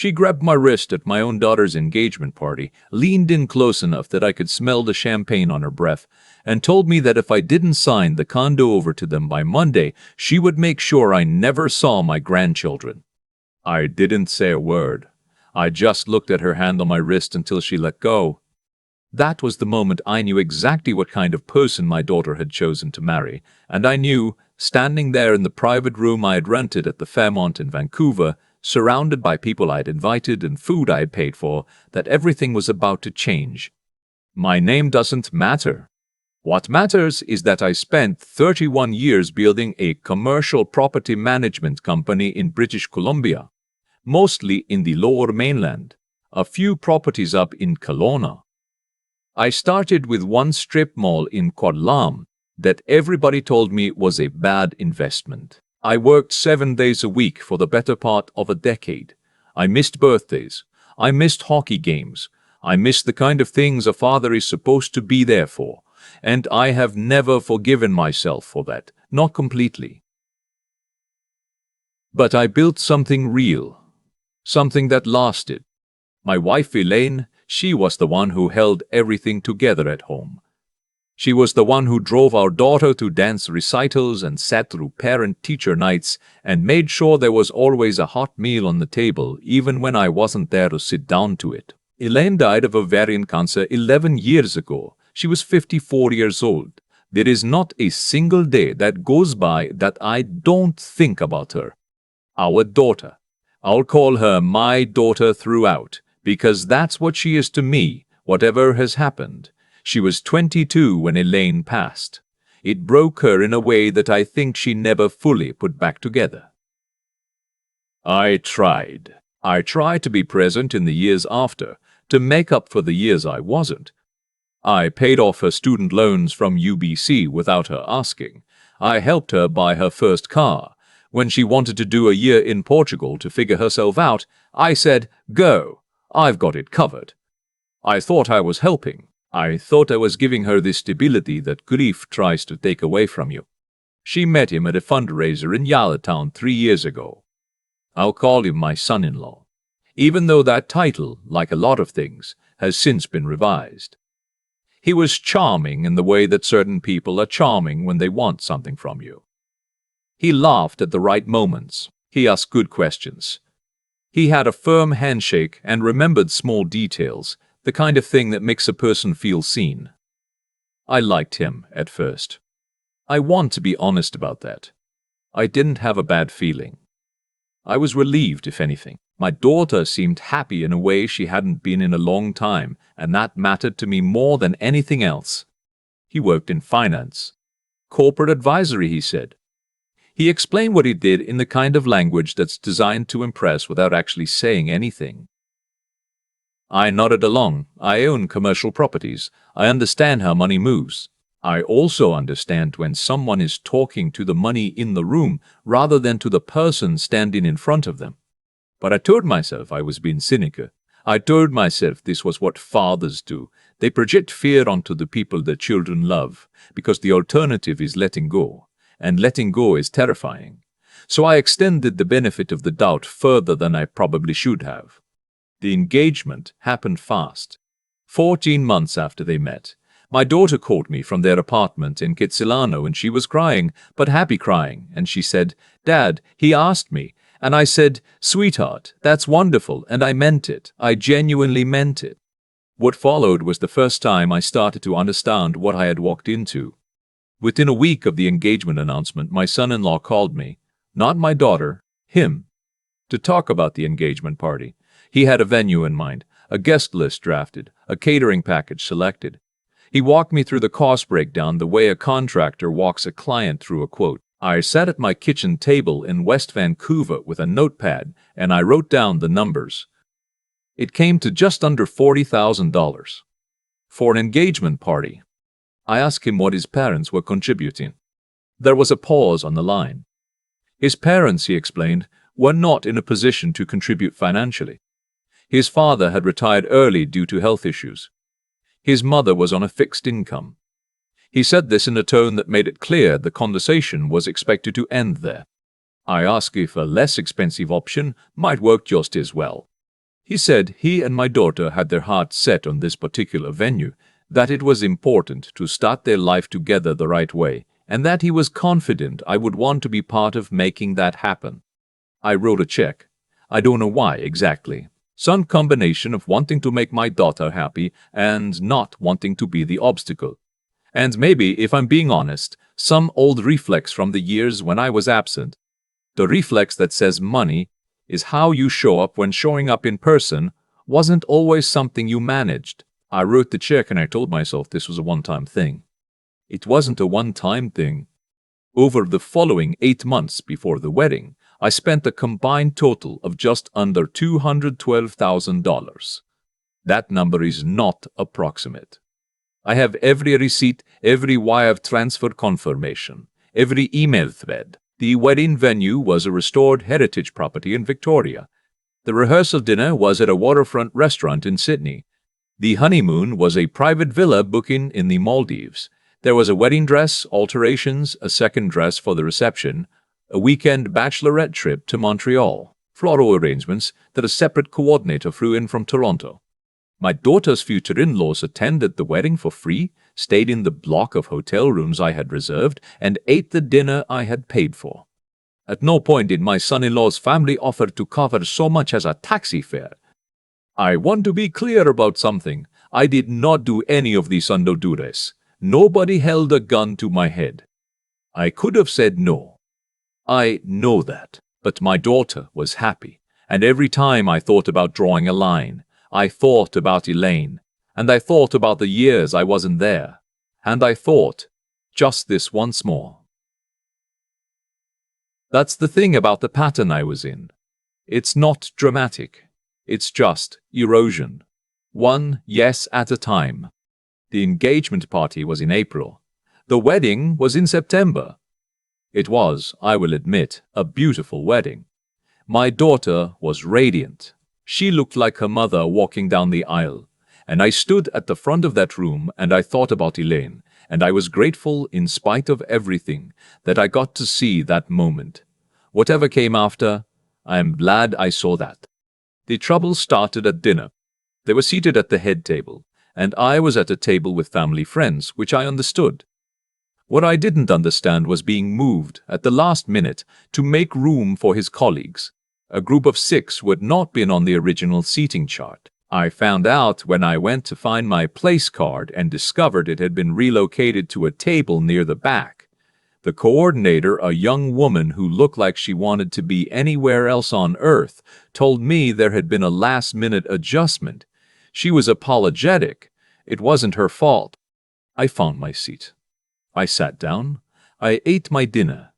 She grabbed my wrist at my own daughter's engagement party, leaned in close enough that I could smell the champagne on her breath, and told me that if I didn't sign the condo over to them by Monday, she would make sure I never saw my grandchildren. I didn't say a word. I just looked at her hand on my wrist until she let go. That was the moment I knew exactly what kind of person my daughter had chosen to marry, and I knew, standing there in the private room I had rented at the Fairmont in Vancouver, surrounded by people I'd invited and food I had paid for, that everything was about to change. My name doesn't matter. What matters is that I spent 31 years building a commercial property management company in British Columbia, mostly in the Lower Mainland, a few properties up in Kelowna. I started with one strip mall in Quadlam that everybody told me was a bad investment. I worked 7 days a week for the better part of a decade. I missed birthdays. I missed hockey games. I missed the kind of things a father is supposed to be there for. And I have never forgiven myself for that, not completely. But I built something real, something that lasted. My wife Elaine, she was the one who held everything together at home. She was the one who drove our daughter to dance recitals and sat through parent-teacher nights and made sure there was always a hot meal on the table, even when I wasn't there to sit down to it. Elaine died of ovarian cancer 11 years ago. She was 54 years old. There is not a single day that goes by that I don't think about her. Our daughter. I'll call her my daughter throughout, because that's what she is to me, whatever has happened. She was 22 when Elaine passed. It broke her in a way that I think she never fully put back together. I tried. I tried to be present in the years after, to make up for the years I wasn't. I paid off her student loans from UBC without her asking. I helped her buy her first car. When she wanted to do a year in Portugal to figure herself out, I said, "Go, I've got it covered." I thought I was helping. I thought I was giving her the stability that grief tries to take away from you. She met him at a fundraiser in Yaletown 3 years ago. I'll call him my son-in-law, even though that title, like a lot of things, has since been revised. He was charming in the way that certain people are charming when they want something from you. He laughed at the right moments. He asked good questions. He had a firm handshake and remembered small details, the kind of thing that makes a person feel seen. I liked him at first. I want to be honest about that. I didn't have a bad feeling. I was relieved, if anything. My daughter seemed happy in a way she hadn't been in a long time, and that mattered to me more than anything else. He worked in finance. Corporate advisory, he said. He explained what he did in the kind of language that's designed to impress without actually saying anything. I nodded along. I own commercial properties. I understand how money moves. I also understand when someone is talking to the money in the room rather than to the person standing in front of them. But I told myself I was being cynical. I told myself this was what fathers do. They project fear onto the people their children love, because the alternative is letting go, and letting go is terrifying. So I extended the benefit of the doubt further than I probably should have. The engagement happened fast. 14 months after they met, my daughter called me from their apartment in Kitsilano, and she was crying, but happy crying, and she said, "Dad, he asked me." And I said, "Sweetheart, that's wonderful," and I meant it. I genuinely meant it. What followed was the first time I started to understand what I had walked into. Within a week of the engagement announcement, my son-in-law called me, not my daughter, him, to talk about the engagement party. He had a venue in mind, a guest list drafted, a catering package selected. He walked me through the cost breakdown the way a contractor walks a client through a quote. I sat at my kitchen table in West Vancouver with a notepad, and I wrote down the numbers. It came to just under $40,000 for an engagement party. I asked him what his parents were contributing. There was a pause on the line. His parents, he explained, were not in a position to contribute financially. His father had retired early due to health issues. His mother was on a fixed income. He said this in a tone that made it clear the conversation was expected to end there. I asked if a less expensive option might work just as well. He said he and my daughter had their hearts set on this particular venue, that it was important to start their life together the right way, and that he was confident I would want to be part of making that happen. I wrote a check. I don't know why exactly. Some combination of wanting to make my daughter happy and not wanting to be the obstacle. And maybe, if I'm being honest, some old reflex from the years when I was absent. The reflex that says money is how you show up when showing up in person wasn't always something you managed. I wrote the check and I told myself this was a one-time thing. It wasn't a one-time thing. Over the following 8 months before the wedding, I spent a combined total of just under $212,000. That number is not approximate. I have every receipt, every wire transfer confirmation, every email thread. The wedding venue was a restored heritage property in Victoria. The rehearsal dinner was at a waterfront restaurant in Sydney. The honeymoon was a private villa booking in the Maldives. There was a wedding dress, alterations, a second dress for the reception, a weekend bachelorette trip to Montreal, floral arrangements that a separate coordinator flew in from Toronto. My daughter's future in-laws attended the wedding for free, stayed in the block of hotel rooms I had reserved, and ate the dinner I had paid for. At no point did my son-in-law's family offer to cover so much as a taxi fare. I want to be clear about something. I did not do any of this under duress. Nobody held a gun to my head. I could have said no. I know that, but my daughter was happy, and every time I thought about drawing a line, I thought about Elaine, and I thought about the years I wasn't there, and I thought, just this once more. That's the thing about the pattern I was in. It's not dramatic. It's just erosion. One yes at a time. The engagement party was in April. The wedding was in September. It was, I will admit, a beautiful wedding. My daughter was radiant. She looked like her mother walking down the aisle. And I stood at the front of that room and I thought about Elaine, and I was grateful, in spite of everything, that I got to see that moment. Whatever came after, I am glad I saw that. The trouble started at dinner. They were seated at the head table, and I was at a table with family friends, which I understood. What I didn't understand was being moved at the last minute to make room for his colleagues, a group of 6 who had not been on the original seating chart. I found out when I went to find my place card and discovered it had been relocated to a table near the back. The coordinator, a young woman who looked like she wanted to be anywhere else on earth, told me there had been a last-minute adjustment. She was apologetic. It wasn't her fault. I found my seat. I sat down. I ate my dinner.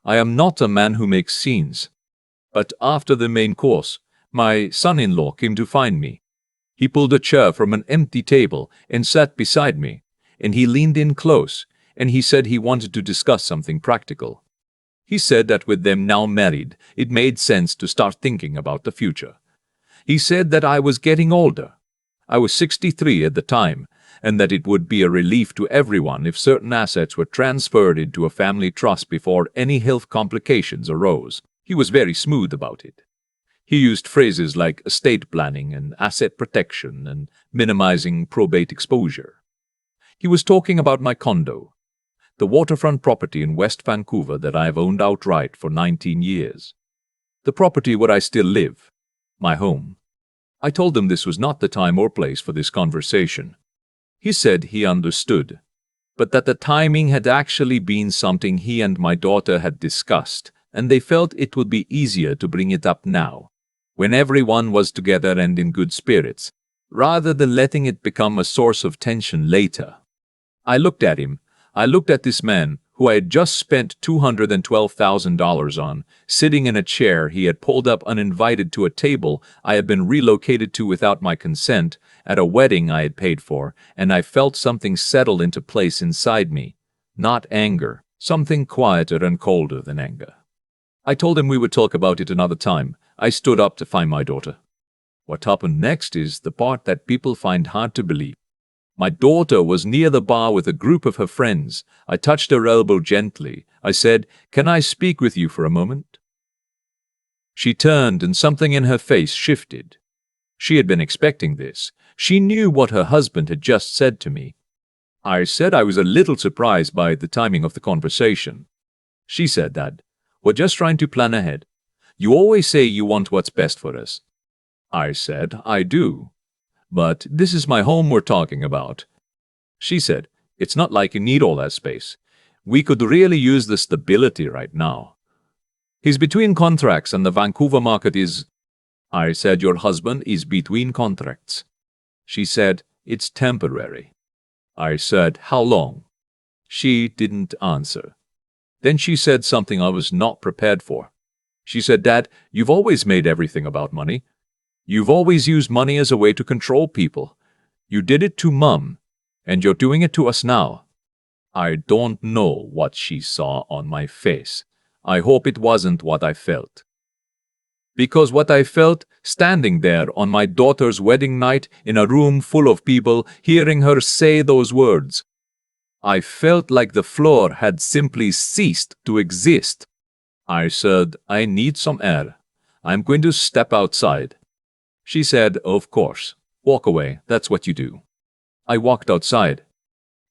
I am not a man who makes scenes. But after the main course, my son-in-law came to find me. He pulled a chair from an empty table and sat beside me, and he leaned in close, and he said he wanted to discuss something practical. He said that with them now married, it made sense to start thinking about the future. He said that I was getting older. I was 63 at the time, and that it would be a relief to everyone if certain assets were transferred into a family trust before any health complications arose. He was very smooth about it. He used phrases like estate planning and asset protection and minimizing probate exposure. He was talking about my condo, the waterfront property in West Vancouver that I have owned outright for 19 years. The property where I still live, my home. I told him this was not the time or place for this conversation. He said he understood, but that the timing had actually been something he and my daughter had discussed, and they felt it would be easier to bring it up now, when everyone was together and in good spirits, rather than letting it become a source of tension later. I looked at him. I looked at this man who I had just spent $212,000 on, sitting in a chair he had pulled up uninvited to a table I had been relocated to without my consent, at a wedding I had paid for, and I felt something settle into place inside me. Not anger, something quieter and colder than anger. I told him we would talk about it another time. I stood up to find my daughter. What happened next is the part that people find hard to believe. My daughter was near the bar with a group of her friends. I touched her elbow gently. I said, "Can I speak with you for a moment?" She turned and something in her face shifted. She had been expecting this. She knew what her husband had just said to me. I said I was a little surprised by the timing of the conversation. She said that, "We're just trying to plan ahead. You always say you want what's best for us." I said, "I do. But this is my home we're talking about." She said, "It's not like you need all that space. We could really use the stability right now. He's between contracts and the Vancouver market is—" I said, "Your husband is between contracts." She said, "It's temporary." I said, "How long?" She didn't answer. Then she said something I was not prepared for. She said, "Dad, you've always made everything about money. You've always used money as a way to control people. You did it to Mum, and you're doing it to us now." I don't know what she saw on my face. I hope it wasn't what I felt. Because what I felt, standing there on my daughter's wedding night in a room full of people, hearing her say those words, I felt like the floor had simply ceased to exist. I said, "I need some air. I'm going to step outside." She said, "Of course. Walk away. That's what you do." I walked outside.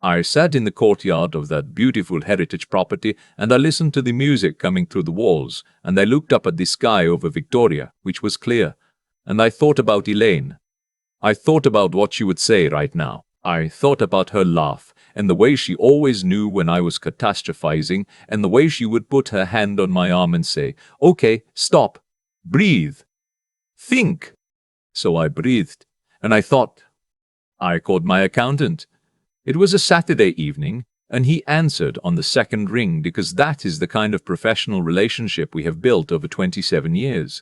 I sat in the courtyard of that beautiful heritage property, and I listened to the music coming through the walls, and I looked up at the sky over Victoria, which was clear, and I thought about Elaine. I thought about what she would say right now. I thought about her laugh, and the way she always knew when I was catastrophizing, and the way she would put her hand on my arm and say, "Okay, stop. Breathe. Think." So I breathed, and I thought. I called my accountant. It was a Saturday evening, and he answered on the second ring because that is the kind of professional relationship we have built over 27 years.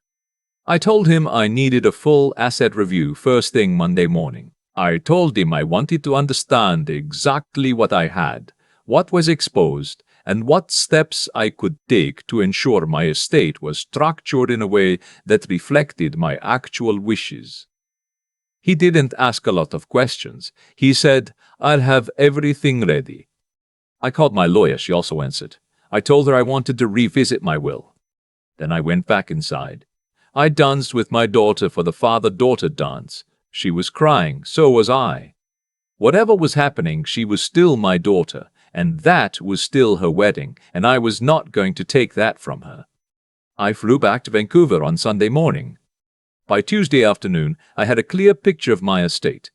I told him I needed a full asset review first thing Monday morning. I told him I wanted to understand exactly what I had, what was exposed, and what steps I could take to ensure my estate was structured in a way that reflected my actual wishes. He didn't ask a lot of questions. He said, "I'll have everything ready." I called my lawyer. She also answered. I told her I wanted to revisit my will. Then I went back inside. I danced with my daughter for the father-daughter dance. She was crying, so was I. Whatever was happening, she was still my daughter, and that was still her wedding, and I was not going to take that from her. I flew back to Vancouver on Sunday morning. By Tuesday afternoon, I had a clear picture of my estate.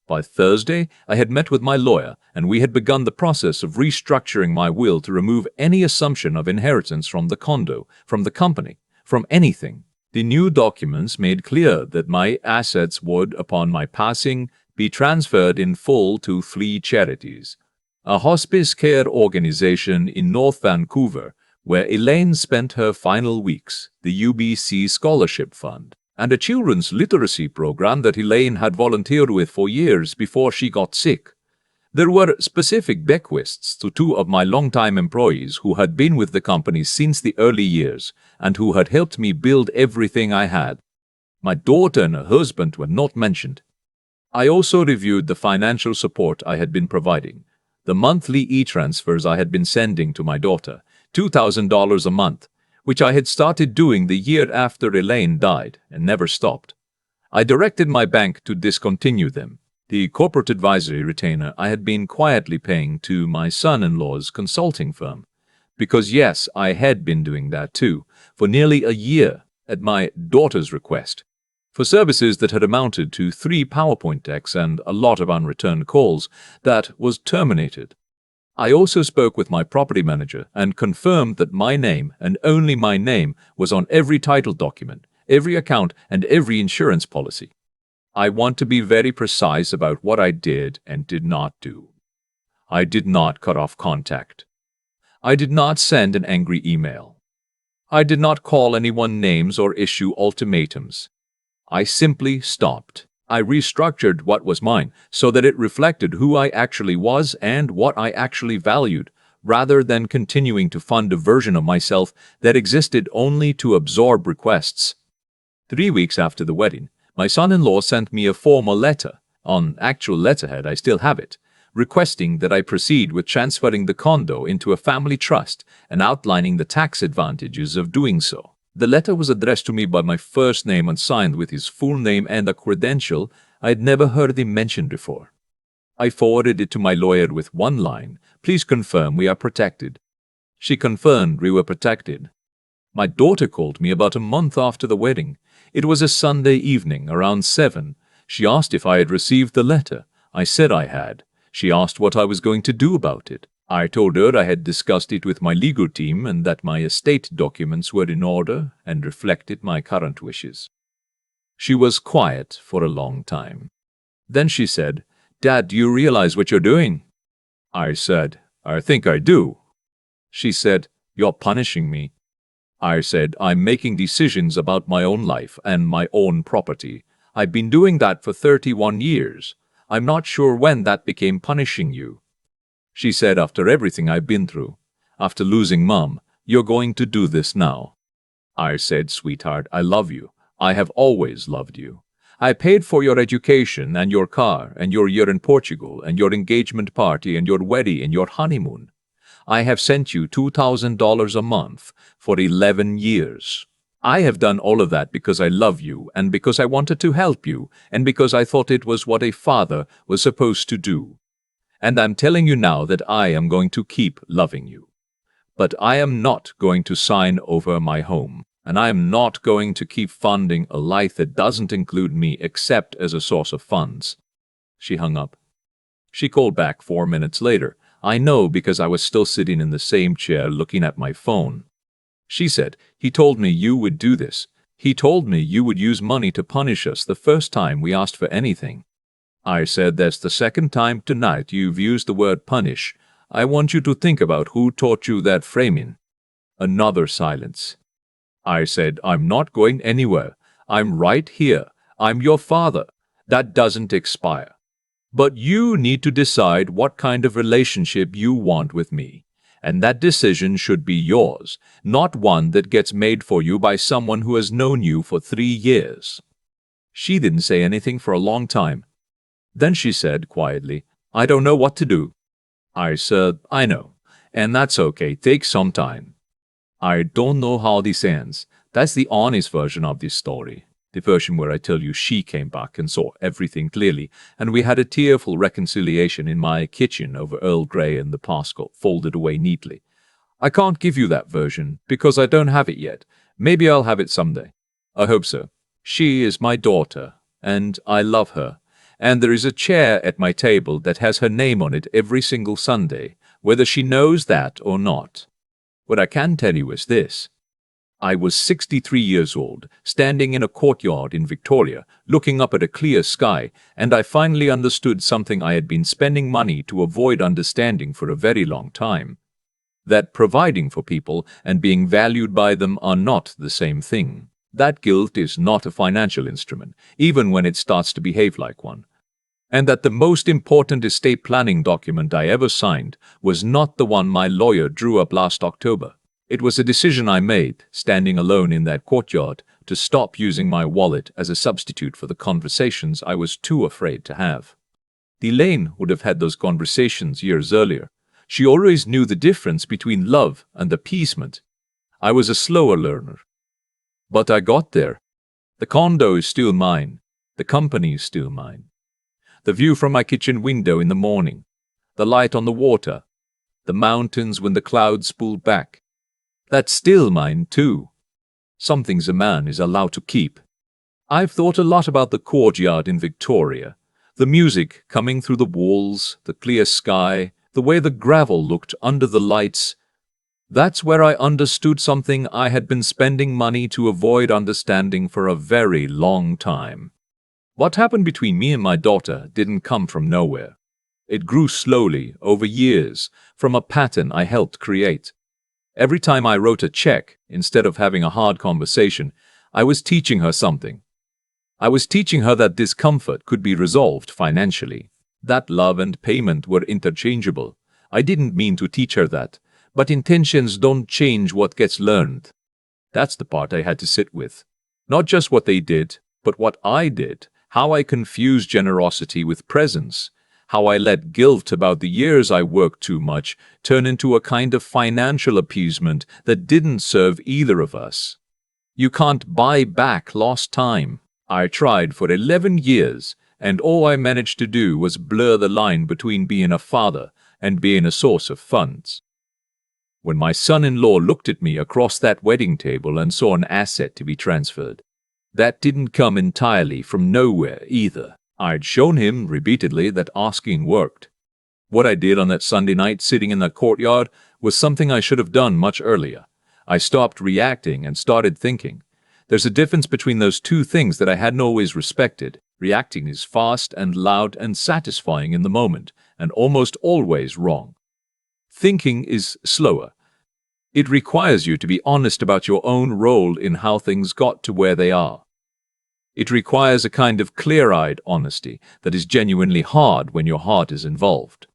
By Thursday, I had met with my lawyer, and we had begun the process of restructuring my will to remove any assumption of inheritance from the condo, from the company, from anything. The new documents made clear that my assets would, upon my passing, be transferred in full to 3 charities: a hospice care organization in North Vancouver, where Elaine spent her final weeks, the UBC Scholarship Fund, and a children's literacy program that Elaine had volunteered with for years before she got sick. There were specific bequests to 2 of my longtime employees who had been with the company since the early years and who had helped me build everything I had. My daughter and her husband were not mentioned. I also reviewed the financial support I had been providing, the monthly e-transfers I had been sending to my daughter, $2,000 a month, which I had started doing the year after Elaine died and never stopped. I directed my bank to discontinue them. The corporate advisory retainer I had been quietly paying to my son-in-law's consulting firm, because yes, I had been doing that too, for nearly a year at my daughter's request, for services that had amounted to 3 PowerPoint decks and a lot of unreturned calls, that was terminated. I also spoke with my property manager and confirmed that my name, and only my name, was on every title document, every account, and every insurance policy. I want to be very precise about what I did and did not do. I did not cut off contact. I did not send an angry email. I did not call anyone names or issue ultimatums. I simply stopped. I restructured what was mine so that it reflected who I actually was and what I actually valued, rather than continuing to fund a version of myself that existed only to absorb requests. 3 weeks after the wedding, my son-in-law sent me a formal letter, on actual letterhead I still have it, requesting that I proceed with transferring the condo into a family trust and outlining the tax advantages of doing so. The letter was addressed to me by my first name and signed with his full name and a credential I had never heard him mention before. I forwarded it to my lawyer with one line, "Please confirm we are protected." She confirmed we were protected. My daughter called me about a month after the wedding. It was a Sunday evening, around 7. She asked if I had received the letter. I said I had. She asked what I was going to do about it. I told her I had discussed it with my legal team and that my estate documents were in order and reflected my current wishes. She was quiet for a long time. Then she said, "Dad, do you realize what you're doing?" I said, "I think I do." She said, "You're punishing me." I said, "I'm making decisions about my own life and my own property. I've been doing that for 31 years. I'm not sure when that became punishing you." She said, "After everything I've been through, after losing Mom, you're going to do this now." I said, "Sweetheart, I love you. I have always loved you. I paid for your education and your car and your year in Portugal and your engagement party and your wedding and your honeymoon. I have sent you $2,000 a month for 11 years. I have done all of that because I love you and because I wanted to help you and because I thought it was what a father was supposed to do. And I'm telling you now that I am going to keep loving you. But I am not going to sign over my home, and I am not going to keep funding a life that doesn't include me except as a source of funds." She hung up. She called back 4 minutes later. I know because I was still sitting in the same chair looking at my phone. She said, "He told me you would do this. He told me you would use money to punish us the first time we asked for anything." I said, "That's the second time tonight you've used the word punish. I want you to think about who taught you that framing." Another silence. I said, "I'm not going anywhere. I'm right here. I'm your father. That doesn't expire. But you need to decide what kind of relationship you want with me. And that decision should be yours, not one that gets made for you by someone who has known you for 3 years." She didn't say anything for a long time. Then she said quietly, "I don't know what to do." I said, "I know, and that's okay. Take some time." I don't know how this ends. That's the honest version of this story. The version where I tell you she came back and saw everything clearly, and we had a tearful reconciliation in my kitchen over Earl Grey and the Pascal folded away neatly. I can't give you that version because I don't have it yet. Maybe I'll have it someday. I hope so. She is my daughter, and I love her. And there is a chair at my table that has her name on it every single Sunday, whether she knows that or not. What I can tell you is this. I was 63 years old, standing in a courtyard in Victoria, looking up at a clear sky, and I finally understood something I had been spending money to avoid understanding for a very long time. That providing for people and being valued by them are not the same thing. That guilt is not a financial instrument, even when it starts to behave like one. And that the most important estate planning document I ever signed was not the one my lawyer drew up last October. It was a decision I made, standing alone in that courtyard, to stop using my wallet as a substitute for the conversations I was too afraid to have. Elaine would have had those conversations years earlier. She always knew the difference between love and appeasement. I was a slower learner. But I got there. The condo is still mine. The company is still mine. The view from my kitchen window in the morning. The light on the water. The mountains when the clouds pull back. That's still mine, too. Some things a man is allowed to keep. I've thought a lot about the courtyard in Victoria. The music coming through the walls, the clear sky, the way the gravel looked under the lights. That's where I understood something I had been spending money to avoid understanding for a very long time. What happened between me and my daughter didn't come from nowhere. It grew slowly, over years, from a pattern I helped create. Every time I wrote a check, instead of having a hard conversation, I was teaching her something. I was teaching her that discomfort could be resolved financially, that love and payment were interchangeable. I didn't mean to teach her that, but intentions don't change what gets learned. That's the part I had to sit with. Not just what they did, but what I did, how I confused generosity with presence, how I let guilt about the years I worked too much turn into a kind of financial appeasement that didn't serve either of us. You can't buy back lost time. I tried for 11 years, and all I managed to do was blur the line between being a father and being a source of funds. When my son-in-law looked at me across that wedding table and saw an asset to be transferred, that didn't come entirely from nowhere either. I'd shown him repeatedly that asking worked. What I did on that Sunday night sitting in the courtyard was something I should have done much earlier. I stopped reacting and started thinking. There's a difference between those two things that I hadn't always respected. Reacting is fast and loud and satisfying in the moment, and almost always wrong. Thinking is slower. It requires you to be honest about your own role in how things got to where they are. It requires a kind of clear-eyed honesty that is genuinely hard when your heart is involved.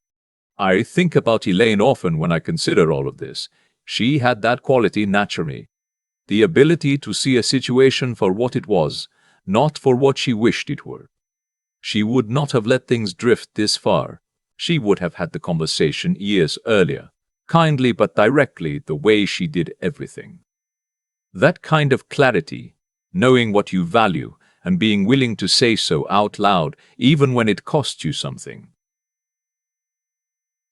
I think about Elaine often when I consider all of this. She had that quality naturally. The ability to see a situation for what it was, not for what she wished it were. She would not have let things drift this far. She would have had the conversation years earlier, kindly but directly, the way she did everything. That kind of clarity, knowing what you value and being willing to say so out loud, even when it costs you something.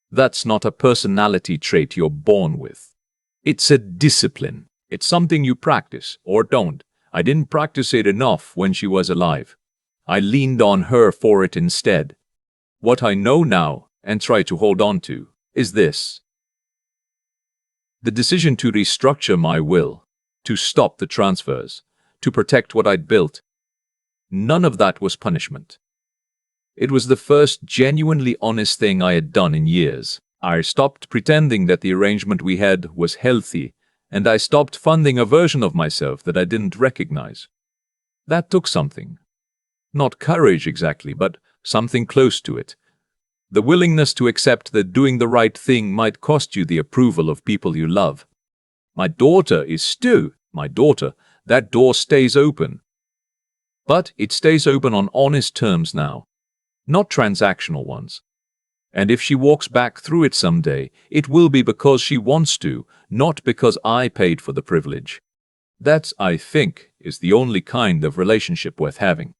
That's not a personality trait you're born with. It's a discipline. It's something you practice or don't. I didn't practice it enough when she was alive. I leaned on her for it instead. What I know now, and try to hold on to, is this. The decision to restructure my will, to stop the transfers, to protect what I'd built. None of that was punishment. It was the first genuinely honest thing I had done in years. I stopped pretending that the arrangement we had was healthy, and I stopped funding a version of myself that I didn't recognize. That took something. Not courage exactly, but something close to it. The willingness to accept that doing the right thing might cost you the approval of people you love. My daughter is still my daughter. That door stays open. But it stays open on honest terms now, not transactional ones. And if she walks back through it someday, it will be because she wants to, not because I paid for the privilege. That, I think, is the only kind of relationship worth having.